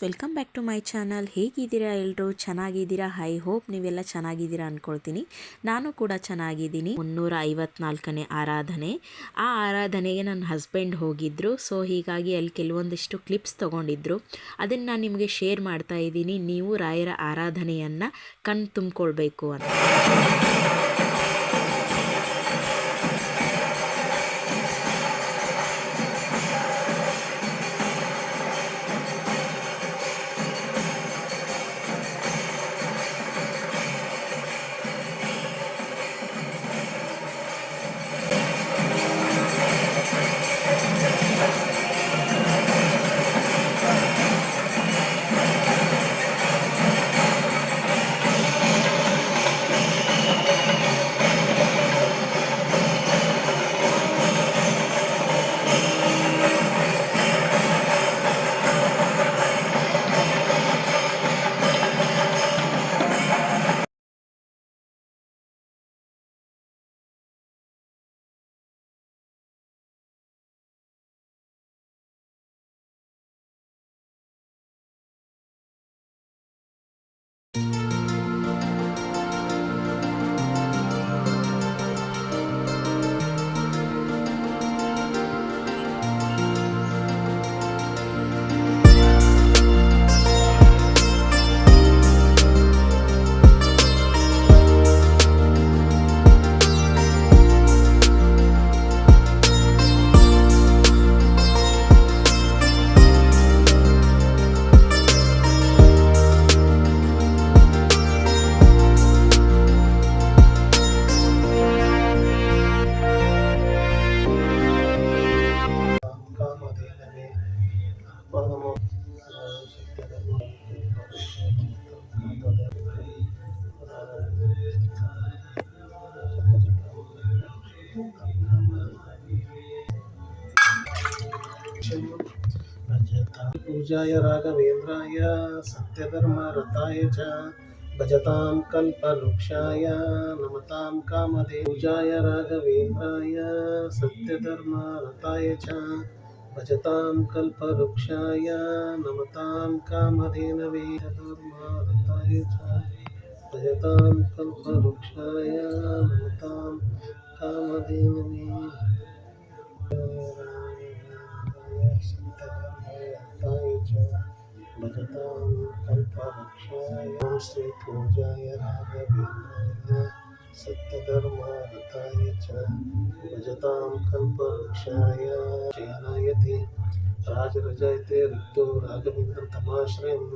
Welcome back to my channel. ಹೇಗಿದ್ದೀರಾ ಎಲ್ಲರೂ? ಚೆನ್ನಾಗಿದ್ದೀರಾ? ಐ ಹೋಪ್ ನೀವೆಲ್ಲ ಚೆನ್ನಾಗಿದ್ದೀರಾ ಅಂದ್ಕೊಳ್ತೀನಿ. ನಾನು ಕೂಡ ಚೆನ್ನಾಗಿದ್ದೀನಿ. 354ನೇ ಆರಾಧನೆ. ಆ ಆರಾಧನೆಗೆ ನನ್ನ ಹಸ್ಬೆಂಡ್ ಹೋಗಿದ್ದರು. ಸೊ ಹೀಗಾಗಿ ಅಲ್ಲಿ ಕೆಲವೊಂದಿಷ್ಟು ಕ್ಲಿಪ್ಸ್ ತೊಗೊಂಡಿದ್ರು. ಅದನ್ನು ನಾನು ನಿಮಗೆ ಶೇರ್ ಮಾಡ್ತಾ ಇದ್ದೀನಿ. ನೀವು ರಾಯರ ಆರಾಧನೆಯನ್ನು ಕಣ್ಣು ತುಂಬಿಕೊಳ್ಬೇಕು ಅಂತ. पूजाय राघवेन्द्राय सत्यधर्मरताय च भजतां कल्पवृक्षाय नमतां कामधेनवे। पूजाय राघवेन्द्राय सत्यधर्मरताय च भजतां कल्पवृक्षाय नमतां कामधेनवे। धर्मरताय च भजतां कल्पवृक्षाय नमतां कामधेनवे। भजतां कल्पवृक्षाय श्री पूजाय राघवेन्द्राय सत्यधर्मरताय च भजतां कल्पवृक्षाय जयनायते राजरजयते रिक्तो राघवेन्द्रं तमाश्रयम्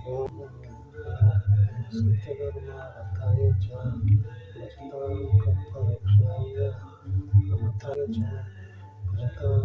ॐ सत्यधर्मरताय च भजतां कल्पवृक्षाय नमताय च भजतां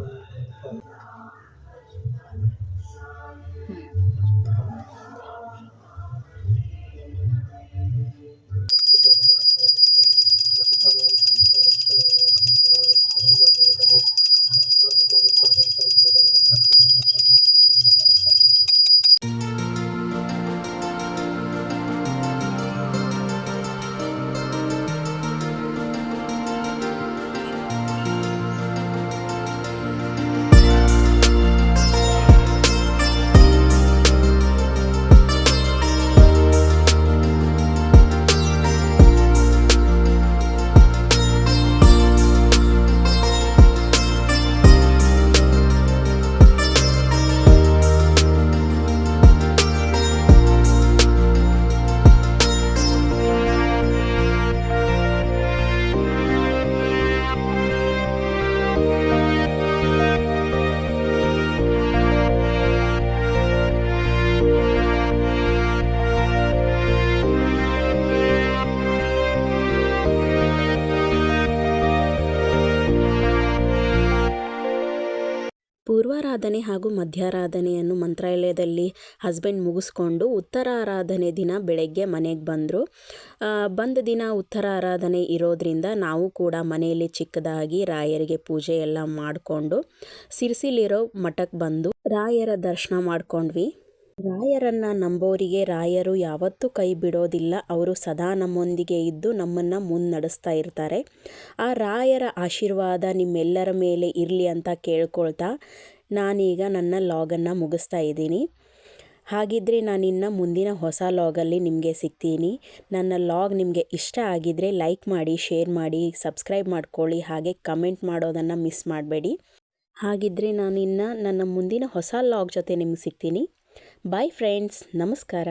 ಪೂರ್ವಾರಾಧನೆ ಹಾಗೂ ಮಧ್ಯಾರಾಧನೆಯನ್ನು ಮಂತ್ರಾಲಯದಲ್ಲಿ ಹಸ್ಬೆಂಡ್ ಮುಗಿಸ್ಕೊಂಡು ಉತ್ತರಾರಾಧನೆ ದಿನ ಬೆಳಗ್ಗೆ ಮನೆಗೆ ಬಂದರು. ಬಂದ ದಿನ ಉತ್ತರಾರಾಧನೆ ಇರೋದ್ರಿಂದ ನಾವು ಕೂಡ ಮನೆಯಲ್ಲಿ ಚಿಕ್ಕದಾಗಿ ರಾಯರಿಗೆ ಪೂಜೆ ಎಲ್ಲ ಮಾಡಿಕೊಂಡು ಸಿರ್ಸಿಲಿರೋ ಮಠಕ್ಕೆ ಬಂದು ರಾಯರ ದರ್ಶನ ಮಾಡ್ಕೊಂಡ್ವಿ. ರಾಯರನ್ನು ನಂಬೋರಿಗೆ ರಾಯರು ಯಾವತ್ತೂ ಕೈ ಬಿಡೋದಿಲ್ಲ. ಅವರು ಸದಾ ನಮ್ಮೊಂದಿಗೆ ಇದ್ದು ನಮ್ಮನ್ನು ಮುನ್ನಡೆಸ್ತಾ ಇರ್ತಾರೆ. ಆ ರಾಯರ ಆಶೀರ್ವಾದ ನಿಮ್ಮೆಲ್ಲರ ಮೇಲೆ ಇರಲಿ ಅಂತ ಕೇಳ್ಕೊಳ್ತಾ ನಾನೀಗ ನನ್ನ ಲಾಗನ್ನು ಮುಗಿಸ್ತಾ ಇದ್ದೀನಿ. ಹಾಗಿದ್ದರೆ ನಾನಿನ್ನು ಮುಂದಿನ ಹೊಸ ಲಾಗಲ್ಲಿ ನಿಮಗೆ ಸಿಗ್ತೀನಿ. ನನ್ನ ಲಾಗ್ ನಿಮಗೆ ಇಷ್ಟ ಆಗಿದ್ದರೆ ಲೈಕ್ ಮಾಡಿ, ಶೇರ್ ಮಾಡಿ, ಸಬ್ಸ್ಕ್ರೈಬ್ ಮಾಡ್ಕೊಳ್ಳಿ, ಹಾಗೆ ಕಮೆಂಟ್ ಮಾಡೋದನ್ನು ಮಿಸ್ ಮಾಡಬೇಡಿ. ಹಾಗಿದ್ದರೆ ನಾನಿನ್ನು ನನ್ನ ಮುಂದಿನ ಹೊಸ ಲಾಗ್ ಜೊತೆ ನಿಮಗೆ ಸಿಗ್ತೀನಿ. ಬಾಯ್ ಫ್ರೆಂಡ್ಸ್, ನಮಸ್ಕಾರ.